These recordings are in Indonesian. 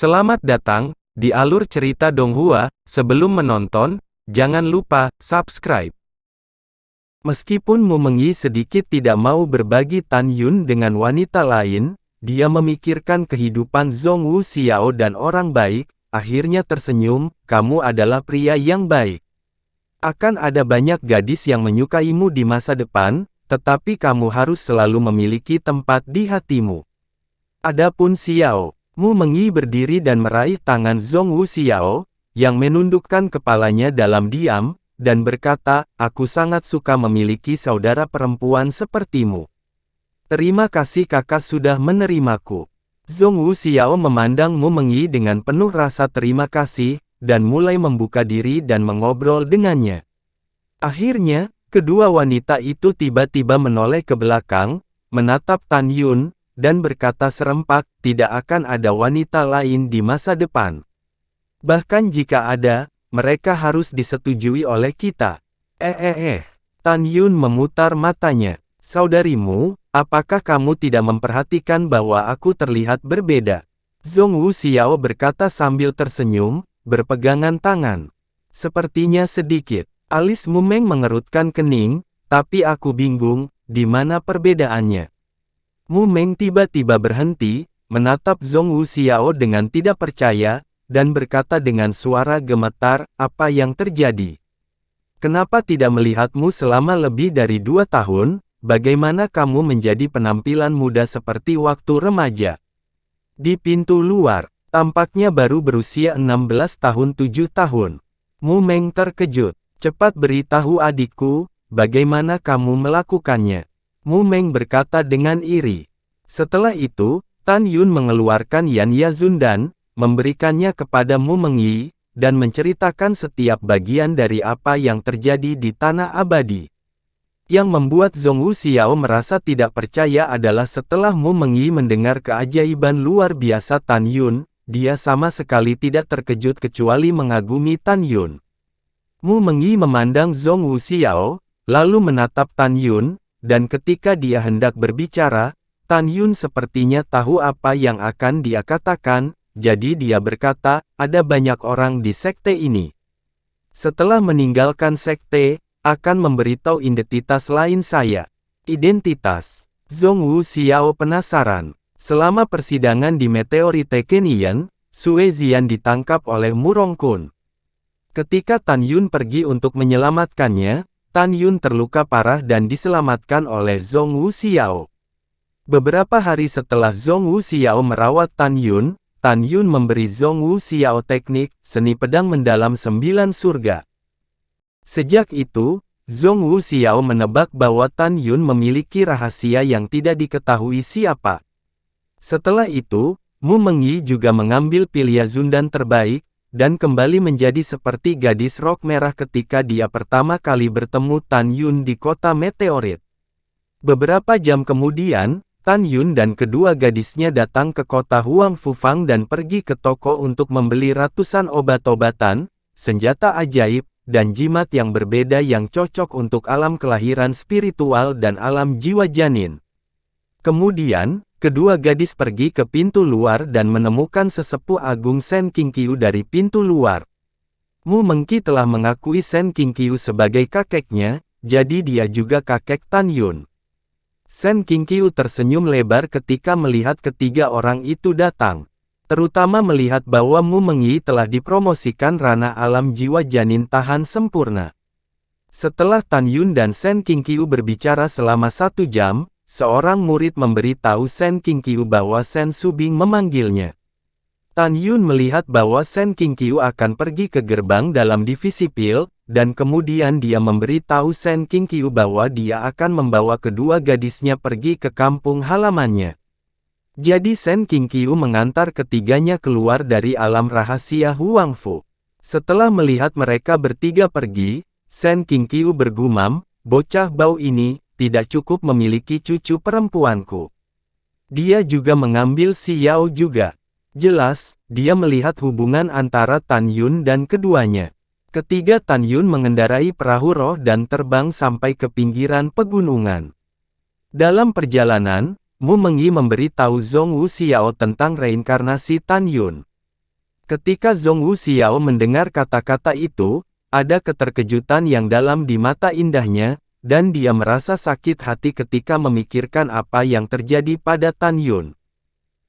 Selamat datang di alur cerita Donghua. Sebelum menonton, jangan lupa subscribe. Meskipun Mu Mengyi sedikit tidak mau berbagi Tan Yun dengan wanita lain, dia memikirkan kehidupan Zhong Wu Xiao dan orang baik, akhirnya tersenyum, kamu adalah pria yang baik. Akan ada banyak gadis yang menyukaimu di masa depan, tetapi kamu harus selalu memiliki tempat di hatimu. Adapun Xiao, Mu Mengyi berdiri dan meraih tangan Zhong Wu Xiao, yang menundukkan kepalanya dalam diam, dan berkata, aku sangat suka memiliki saudara perempuan sepertimu. Terima kasih kakak sudah menerimaku. Zhong Wu Xiao memandang Mu Mengyi dengan penuh rasa terima kasih, dan mulai membuka diri dan mengobrol dengannya. Akhirnya, kedua wanita itu tiba-tiba menoleh ke belakang, menatap Tan Yun, dan berkata serempak, tidak akan ada wanita lain di masa depan. Bahkan jika ada, mereka harus disetujui oleh kita. Tan Yun memutar matanya. Saudarimu, apakah kamu tidak memperhatikan bahwa aku terlihat berbeda? Zhong Wu Xiao berkata sambil tersenyum, berpegangan tangan. Sepertinya sedikit. Alis Mu Meng mengerutkan kening, tapi aku bingung, di mana perbedaannya? Mu Meng tiba-tiba berhenti, menatap Zhong Wu Xiao dengan tidak percaya, dan berkata dengan suara gemetar, apa yang terjadi? Kenapa tidak melihatmu selama lebih dari 2 tahun, bagaimana kamu menjadi penampilan muda seperti waktu remaja? Di pintu luar, tampaknya baru berusia 16 tahun 7 tahun. Mu Meng terkejut, cepat beritahu adikku, bagaimana kamu melakukannya? Mu Meng berkata dengan iri. Setelah itu, Tan Yun mengeluarkan Yan Yazundan, memberikannya kepada Mu Mengyi, dan menceritakan setiap bagian dari apa yang terjadi di Tanah Abadi. Yang membuat Zhong Wu Xiao merasa tidak percaya adalah setelah Mu Mengyi mendengar keajaiban luar biasa Tan Yun, dia sama sekali tidak terkejut kecuali mengagumi Tan Yun. Mu Mengyi memandang Zhong Wu Xiao, lalu menatap Tan Yun, dan ketika dia hendak berbicara, Tan Yun sepertinya tahu apa yang akan dia katakan, jadi dia berkata, ada banyak orang di sekte ini. Setelah meninggalkan sekte, akan memberitahu identitas lain saya. Identitas. Zhong Wu Xiao penasaran. Selama persidangan di Meteorite Canyon, Sue Zian ditangkap oleh Murong Kun. Ketika Tan Yun pergi untuk menyelamatkannya, Tan Yun terluka parah dan diselamatkan oleh Zhong Wu Xiao. Beberapa hari setelah Zhong Wu Xiao merawat Tan Yun memberi Zhong Wu Xiao teknik seni pedang mendalam 9 surga. Sejak itu, Zhong Wu Xiao menebak bahwa Tan Yun memiliki rahasia yang tidak diketahui siapa. Setelah itu, Mu Mengyi juga mengambil pil Yazundan terbaik, dan kembali menjadi seperti gadis rok merah ketika dia pertama kali bertemu Tan Yun di kota Meteorit. Beberapa jam kemudian, Tan Yun dan kedua gadisnya datang ke kota Huang Fufang dan pergi ke toko untuk membeli ratusan obat-obatan, senjata ajaib, dan jimat yang berbeda yang cocok untuk alam kelahiran spiritual dan alam jiwa janin. Kemudian, kedua gadis pergi ke pintu luar dan menemukan sesepuh agung Sen Qingqiu dari pintu luar. Mu Mengyi telah mengakui Sen Qingqiu sebagai kakeknya, jadi dia juga kakek Tan Yun. Sen Qingqiu tersenyum lebar ketika melihat ketiga orang itu datang. Terutama melihat bahwa Mu Mengyi telah dipromosikan ranah alam jiwa janin tahan sempurna. Setelah Tan Yun dan Sen Qingqiu berbicara selama 1 jam, seorang murid memberitahu Sen Qingqiu bahwa Sen Subing memanggilnya. Tan Yun melihat bahwa Sen Qingqiu akan pergi ke gerbang dalam divisi pil, dan kemudian dia memberitahu Sen Qingqiu bahwa dia akan membawa kedua gadisnya pergi ke kampung halamannya. Jadi Sen Qingqiu mengantar ketiganya keluar dari alam rahasia Huangfu. Setelah melihat mereka bertiga pergi, Sen Qingqiu bergumam, bocah bau ini tidak cukup memiliki cucu perempuanku. Dia juga mengambil Xiao juga. Jelas, dia melihat hubungan antara Tan Yun dan keduanya. Ketiga Tan Yun mengendarai perahu roh dan terbang sampai ke pinggiran pegunungan. Dalam perjalanan, Mu Mengyi memberitahu Zhong Wu Xiao tentang reinkarnasi Tan Yun. Ketika Zhong Wuxiao mendengar kata-kata itu, ada keterkejutan yang dalam di mata indahnya, dan dia merasa sakit hati ketika memikirkan apa yang terjadi pada Tan Yun.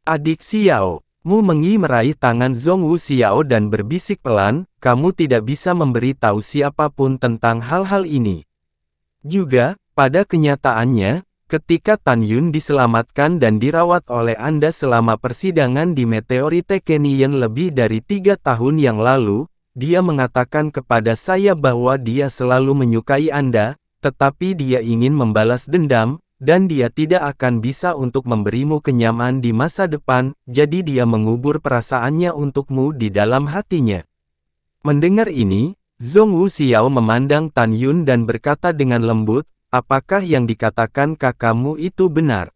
Adik Xiao, Mu Mengyi meraih tangan Zhong Wuxiao dan berbisik pelan, kamu tidak bisa memberitahu siapapun tentang hal-hal ini. Juga, pada kenyataannya, ketika Tan Yun diselamatkan dan dirawat oleh Anda selama persidangan di Meteorite Canyon lebih dari 3 tahun yang lalu, dia mengatakan kepada saya bahwa dia selalu menyukai Anda, tetapi dia ingin membalas dendam, dan dia tidak akan bisa untuk memberimu kenyaman di masa depan, jadi dia mengubur perasaannya untukmu di dalam hatinya. Mendengar ini, Zhong Wuxiao memandang Tan Yun dan berkata dengan lembut, apakah yang dikatakan kakakmu itu benar?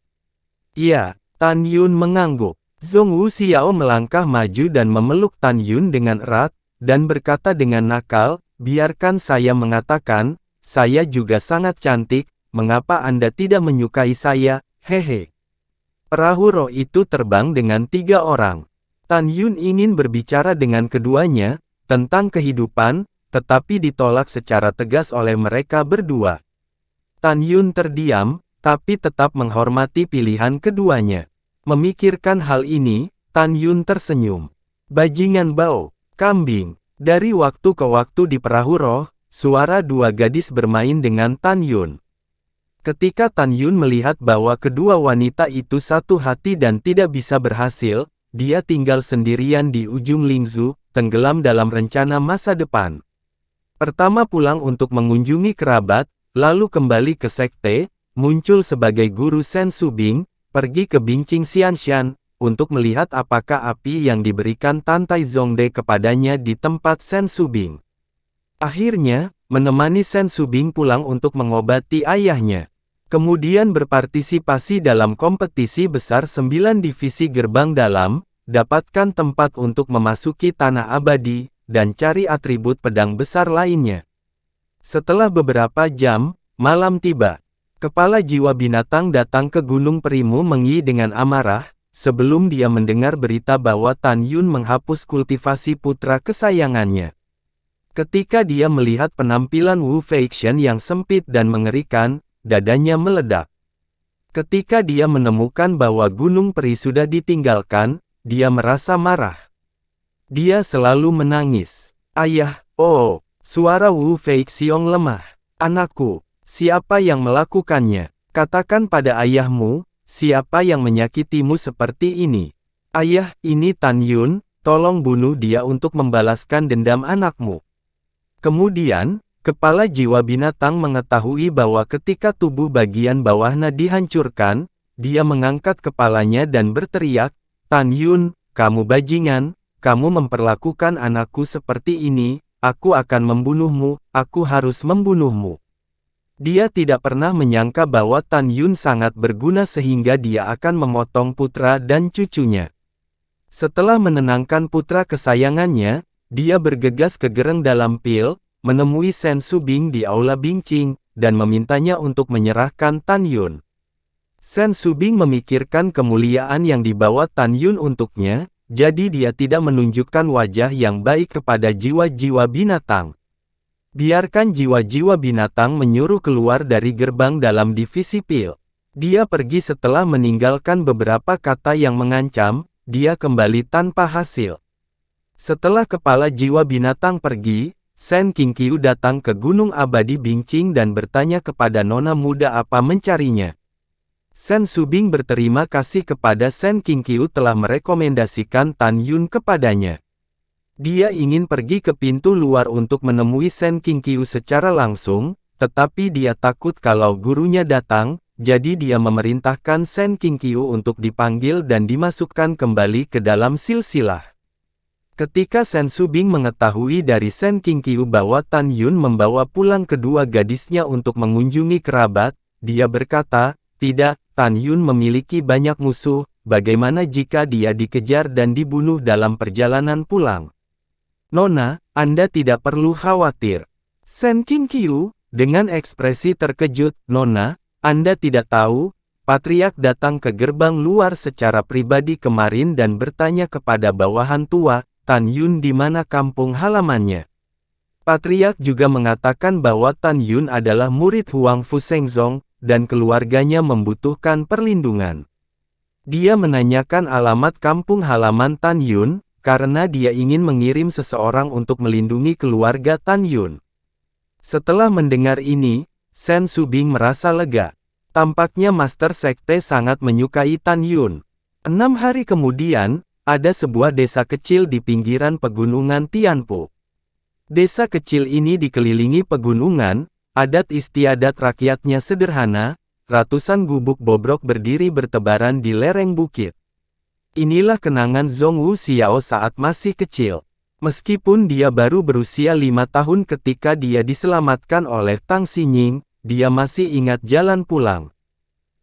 Iya, Tan Yun mengangguk. Zhong Wuxiao melangkah maju dan memeluk Tan Yun dengan erat, dan berkata dengan nakal, biarkan saya mengatakan, saya juga sangat cantik, mengapa Anda tidak menyukai saya, hehe. Perahu roh itu terbang dengan 3 orang. Tan Yun ingin berbicara dengan keduanya, tentang kehidupan, tetapi ditolak secara tegas oleh mereka berdua. Tan Yun terdiam, tapi tetap menghormati pilihan keduanya. Memikirkan hal ini, Tan Yun tersenyum. Bajingan bau, kambing. Dari waktu ke waktu di perahu roh, suara 2 gadis bermain dengan Tan Yun. Ketika Tan Yun melihat bahwa kedua wanita itu satu hati dan tidak bisa berhasil, dia tinggal sendirian di ujung Lingzhu, tenggelam dalam rencana masa depan. Pertama pulang untuk mengunjungi kerabat, lalu kembali ke sekte, muncul sebagai guru Sen Subing, pergi ke Bingqing Xianshan, untuk melihat apakah api yang diberikan Tantai Zongde kepadanya di tempat Sen Subing. Akhirnya, menemani Sen Subing pulang untuk mengobati ayahnya. Kemudian berpartisipasi dalam kompetisi besar 9 divisi gerbang dalam, dapatkan tempat untuk memasuki tanah abadi, dan cari atribut pedang besar lainnya. Setelah beberapa jam, malam tiba. Kepala jiwa binatang datang ke Gunung Perimu Mengyi dengan amarah, sebelum dia mendengar berita bahwa Tan Yun menghapus kultivasi putra kesayangannya. Ketika dia melihat penampilan Wu Feixian yang sempit dan mengerikan, dadanya meledak. Ketika dia menemukan bahwa Gunung Peri sudah ditinggalkan, dia merasa marah. Dia selalu menangis. Ayah, oh. Suara Wu Feixiong lemah. Anakku, siapa yang melakukannya? Katakan pada ayahmu, siapa yang menyakitimu seperti ini? Ayah, ini Tan Yun, tolong bunuh dia untuk membalaskan dendam anakmu. Kemudian, kepala jiwa binatang mengetahui bahwa ketika tubuh bagian bawahnya dihancurkan, dia mengangkat kepalanya dan berteriak, Tan Yun, kamu bajingan, kamu memperlakukan anakku seperti ini. Aku akan membunuhmu, aku harus membunuhmu. Dia tidak pernah menyangka bahwa Tan Yun sangat berguna sehingga dia akan memotong putra dan cucunya. Setelah menenangkan putra kesayangannya, dia bergegas ke Gereng Dalam Pil, menemui Sen Subing di Aula Bingqing, dan memintanya untuk menyerahkan Tan Yun. Sen Subing memikirkan kemuliaan yang dibawa Tan Yun untuknya, jadi dia tidak menunjukkan wajah yang baik kepada jiwa-jiwa binatang. Biarkan jiwa-jiwa binatang menyuruh keluar dari gerbang dalam divisi pil. Dia pergi setelah meninggalkan beberapa kata yang mengancam, dia kembali tanpa hasil. Setelah kepala jiwa binatang pergi, Sen Qingqiu datang ke Gunung Abadi Bingqing dan bertanya kepada nona muda apa mencarinya. Sen Subing berterima kasih kepada Sen Qingqiu telah merekomendasikan Tan Yun kepadanya. Dia ingin pergi ke pintu luar untuk menemui Sen Qingqiu secara langsung, tetapi dia takut kalau gurunya datang, jadi dia memerintahkan Sen Qingqiu untuk dipanggil dan dimasukkan kembali ke dalam silsilah. Ketika Sen Subing mengetahui dari Sen Qingqiu bahwa Tan Yun membawa pulang kedua gadisnya untuk mengunjungi kerabat, dia berkata, tidak, Tan Yun memiliki banyak musuh, bagaimana jika dia dikejar dan dibunuh dalam perjalanan pulang? Nona, Anda tidak perlu khawatir. Sen Qingqiu, dengan ekspresi terkejut, Nona, Anda tidak tahu, Patriark datang ke gerbang luar secara pribadi kemarin dan bertanya kepada bawahan tua, Tan Yun di mana kampung halamannya. Patriark juga mengatakan bahwa Tan Yun adalah murid Huang Fu Shengzong, dan keluarganya membutuhkan perlindungan. Dia menanyakan alamat kampung halaman Tan Yun, karena dia ingin mengirim seseorang untuk melindungi keluarga Tan Yun. Setelah mendengar ini, Shen Subing merasa lega. Tampaknya Master Sekte sangat menyukai Tan Yun. 6 hari kemudian, ada sebuah desa kecil di pinggiran pegunungan Tianpu. Desa kecil ini dikelilingi pegunungan, adat istiadat rakyatnya sederhana, ratusan gubuk bobrok berdiri bertebaran di lereng bukit. Inilah kenangan Zhongwu Xiao saat masih kecil. Meskipun dia baru berusia 5 tahun ketika dia diselamatkan oleh Tang Xinying, dia masih ingat jalan pulang.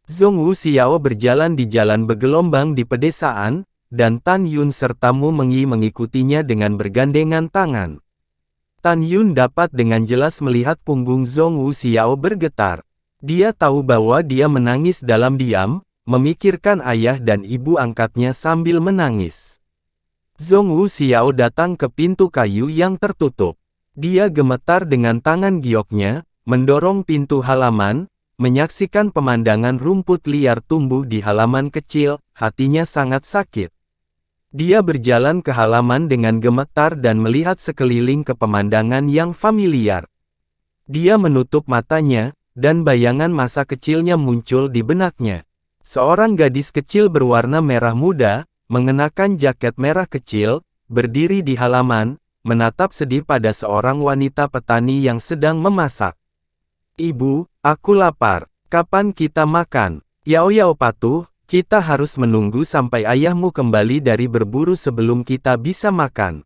Zhongwu Xiao berjalan di jalan bergelombang di pedesaan, dan Tan Yun serta Mu Mengyi mengikutinya dengan bergandengan tangan. Tan Yun dapat dengan jelas melihat punggung Zhongwu Xiao bergetar. Dia tahu bahwa dia menangis dalam diam, memikirkan ayah dan ibu angkatnya sambil menangis. Zhongwu Xiao datang ke pintu kayu yang tertutup. Dia gemetar dengan tangan gioknya, mendorong pintu halaman, menyaksikan pemandangan rumput liar tumbuh di halaman kecil, hatinya sangat sakit. Dia berjalan ke halaman dengan gemetar dan melihat sekeliling ke pemandangan yang familiar. Dia menutup matanya, dan bayangan masa kecilnya muncul di benaknya. Seorang gadis kecil berwarna merah muda, mengenakan jaket merah kecil, berdiri di halaman, menatap sedih pada seorang wanita petani yang sedang memasak. "Ibu, aku lapar. Kapan kita makan?" "Yao Yao patuh, kita harus menunggu sampai ayahmu kembali dari berburu sebelum kita bisa makan."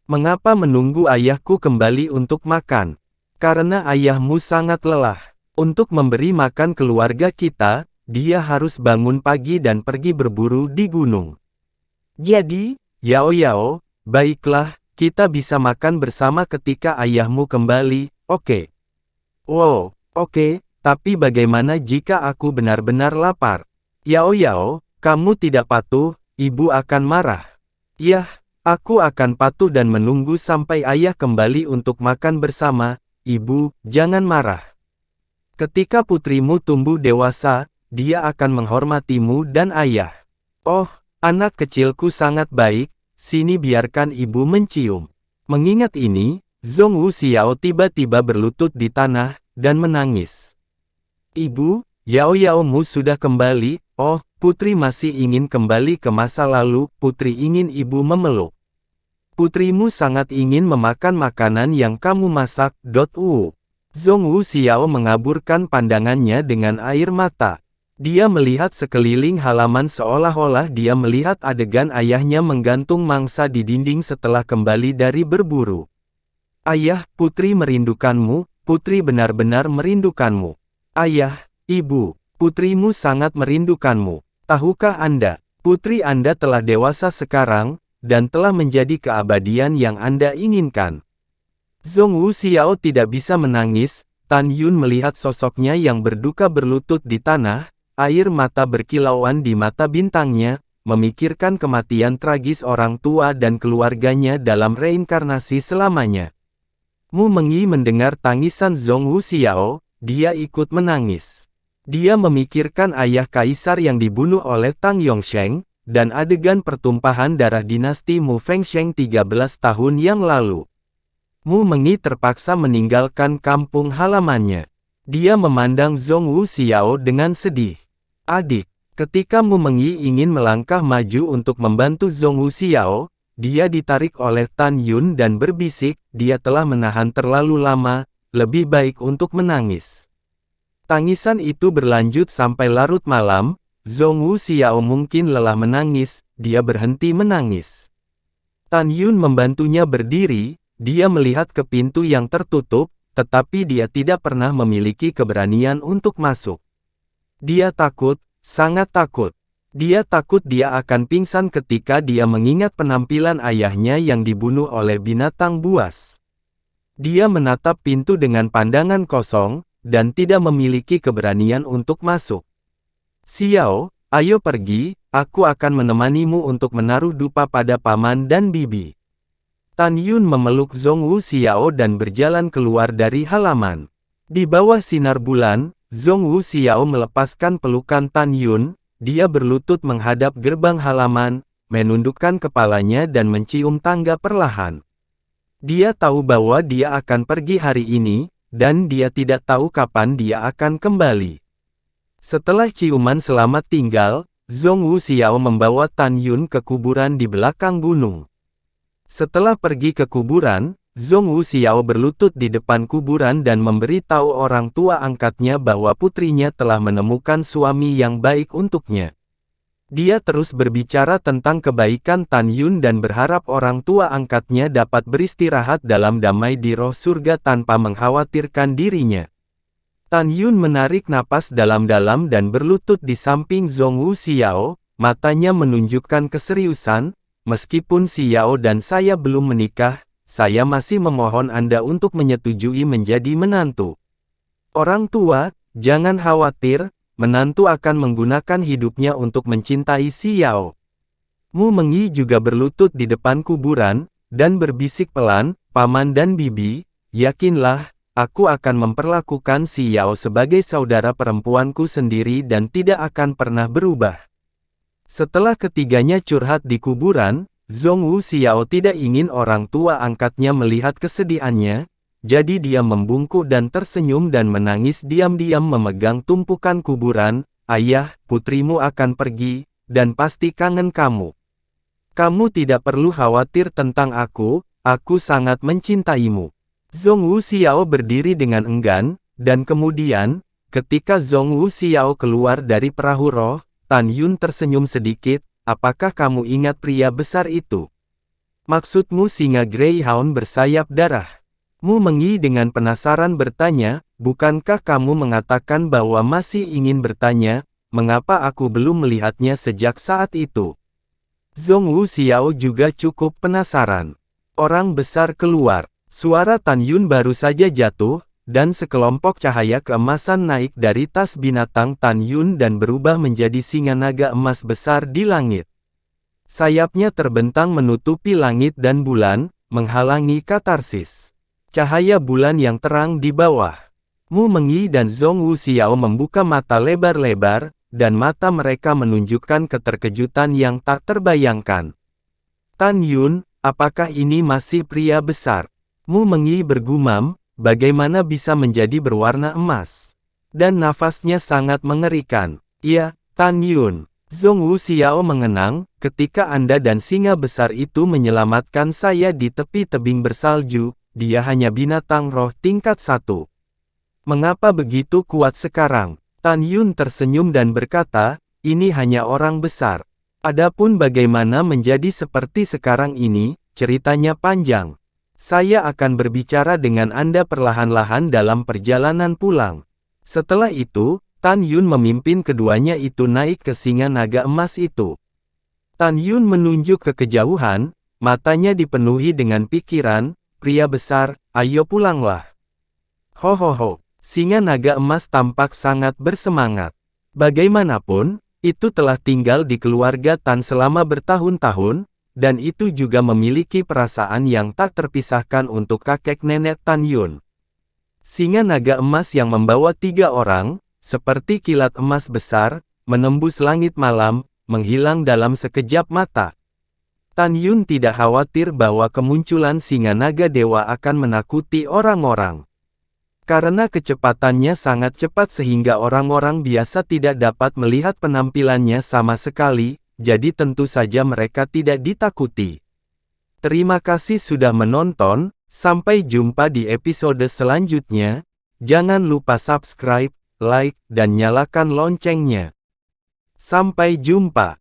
"Mengapa menunggu ayahku kembali untuk makan?" "Karena ayahmu sangat lelah. Untuk memberi makan keluarga kita, dia harus bangun pagi dan pergi berburu di gunung. Jadi, Yao Yao, baiklah, kita bisa makan bersama ketika ayahmu kembali, oke?" "Wow, oke, tapi bagaimana jika aku benar-benar lapar?" "Yao Yao, kamu tidak patuh, ibu akan marah." "Yah, aku akan patuh dan menunggu sampai ayah kembali untuk makan bersama, ibu, jangan marah. Ketika putrimu tumbuh dewasa, dia akan menghormatimu dan ayah." "Oh, anak kecilku sangat baik, sini biarkan ibu mencium." Mengingat ini, Zhongwu Xiao tiba-tiba berlutut di tanah, dan menangis. "Ibu, Yao Yaomu sudah kembali." "Oh, putri masih ingin kembali ke masa lalu, putri ingin ibu memeluk. Putrimu sangat ingin memakan makanan yang kamu masak." Zhongwu Xiao mengaburkan pandangannya dengan air mata. Dia melihat sekeliling halaman seolah-olah dia melihat adegan ayahnya menggantung mangsa di dinding setelah kembali dari berburu. "Ayah, putri merindukanmu, putri benar-benar merindukanmu. Ayah, ibu, putrimu sangat merindukanmu. Tahukah Anda, putri Anda telah dewasa sekarang, dan telah menjadi keabadian yang Anda inginkan." Zhongwu Xiao tidak bisa menangis. Tan Yun melihat sosoknya yang berduka berlutut di tanah, air mata berkilauan di mata bintangnya, memikirkan kematian tragis orang tua dan keluarganya dalam reinkarnasi selamanya. Mu Mengyi mendengar tangisan Zhongwu Xiao, dia ikut menangis. Dia memikirkan ayah kaisar yang dibunuh oleh Tang Yongsheng, dan adegan pertumpahan darah dinasti Mu Fengsheng 13 tahun yang lalu. Mu Mengyi terpaksa meninggalkan kampung halamannya. Dia memandang Zhongwu Xiao dengan sedih. "Adik." Ketika Mu Mengyi ingin melangkah maju untuk membantu Zhongwu Xiao, dia ditarik oleh Tan Yun dan berbisik, "Dia telah menahan terlalu lama, lebih baik untuk menangis." Tangisan itu berlanjut sampai larut malam. Zhongwu Xiao mungkin lelah menangis, dia berhenti menangis. Tan Yun membantunya berdiri. Dia melihat ke pintu yang tertutup, tetapi dia tidak pernah memiliki keberanian untuk masuk. Dia takut, sangat takut. Dia takut dia akan pingsan ketika dia mengingat penampilan ayahnya yang dibunuh oleh binatang buas. Dia menatap pintu dengan pandangan kosong, dan tidak memiliki keberanian untuk masuk. "Xiao, ayo pergi, aku akan menemanimu untuk menaruh dupa pada paman dan bibi. Tan Yun memeluk Zhong Wuxiao dan berjalan keluar dari halaman. Di bawah sinar bulan, Zhong Wuxiao melepaskan pelukan Tan Yun, dia berlutut menghadap gerbang halaman, menundukkan kepalanya dan mencium tangga perlahan. Dia tahu bahwa dia akan pergi hari ini, dan dia tidak tahu kapan dia akan kembali. Setelah ciuman selamat tinggal, Zhong Wuxiao membawa Tan Yun ke kuburan di belakang gunung. Setelah pergi ke kuburan, Zhong Wuxiao berlutut di depan kuburan dan memberitahu orang tua angkatnya bahwa putrinya telah menemukan suami yang baik untuknya. Dia terus berbicara tentang kebaikan Tan Yun dan berharap orang tua angkatnya dapat beristirahat dalam damai di roh surga tanpa mengkhawatirkan dirinya. Tan Yun menarik napas dalam-dalam dan berlutut di samping Zhong Wuxiao, matanya menunjukkan keseriusan, meskipun Xiao dan saya belum menikah, saya masih memohon Anda untuk menyetujui menjadi menantu. Orang tua, jangan khawatir, menantu akan menggunakan hidupnya untuk mencintai Xiao. Mu Mengyi juga berlutut di depan kuburan, dan berbisik pelan, Paman dan Bibi, yakinlah, aku akan memperlakukan Xiao sebagai saudara perempuanku sendiri dan tidak akan pernah berubah. Setelah ketiganya curhat di kuburan, Zhong Wuxiao tidak ingin orang tua angkatnya melihat kesedihannya, jadi dia membungkuk dan tersenyum dan menangis diam-diam memegang tumpukan kuburan. Ayah, putrimu akan pergi, dan pasti kangen kamu. Kamu tidak perlu khawatir tentang aku sangat mencintaimu. Zhong Wuxiao berdiri dengan enggan, dan kemudian, ketika Zhong Wuxiao keluar dari perahu roh, Tan Yun tersenyum sedikit, apakah kamu ingat pria besar itu? Maksudmu singa Greyhound bersayap darah? Mu Mengyi dengan penasaran bertanya, bukankah kamu mengatakan bahwa masih ingin bertanya, mengapa aku belum melihatnya sejak saat itu? Zhong Wuxiao juga cukup penasaran. Orang besar keluar. Suara Tan Yun baru saja jatuh, dan sekelompok cahaya keemasan naik dari tas binatang Tan Yun dan berubah menjadi singa naga emas besar di langit. Sayapnya terbentang menutupi langit dan bulan, menghalangi katarsis. Cahaya bulan yang terang di bawah. Mu Mengyi dan Zhong Wuxiao membuka mata lebar-lebar, dan mata mereka menunjukkan keterkejutan yang tak terbayangkan. Tan Yun, apakah ini masih pria besar? Mu Mengyi bergumam, bagaimana bisa menjadi berwarna emas? Dan nafasnya sangat mengerikan. Iya, Tan Yun. Zhong Wuxiao mengenang, ketika Anda dan singa besar itu menyelamatkan saya di tepi tebing bersalju, dia hanya binatang roh tingkat 1. Mengapa begitu kuat sekarang? Tan Yun tersenyum dan berkata, ini hanya orang besar. Adapun bagaimana menjadi seperti sekarang ini, ceritanya panjang. Saya akan berbicara dengan Anda perlahan-lahan dalam perjalanan pulang. Setelah itu, Tan Yun memimpin keduanya itu naik ke singa naga emas itu. Tan Yun menunjuk ke kejauhan, matanya dipenuhi dengan pikiran, pria besar, ayo pulanglah. Hohoho, singa naga emas tampak sangat bersemangat. Bagaimanapun, itu telah tinggal di keluarga Tan selama bertahun-tahun, dan itu juga memiliki perasaan yang tak terpisahkan untuk kakek nenek Tan Yun. Singa naga emas yang membawa 3 orang, seperti kilat emas besar, menembus langit malam, menghilang dalam sekejap mata. Tan Yun tidak khawatir bahwa kemunculan singa naga dewa akan menakuti orang-orang. Karena kecepatannya sangat cepat sehingga orang-orang biasa tidak dapat melihat penampilannya sama sekali, jadi tentu saja mereka tidak ditakuti. Terima kasih sudah menonton, sampai jumpa di episode selanjutnya. Jangan lupa subscribe, like, dan nyalakan loncengnya. Sampai jumpa.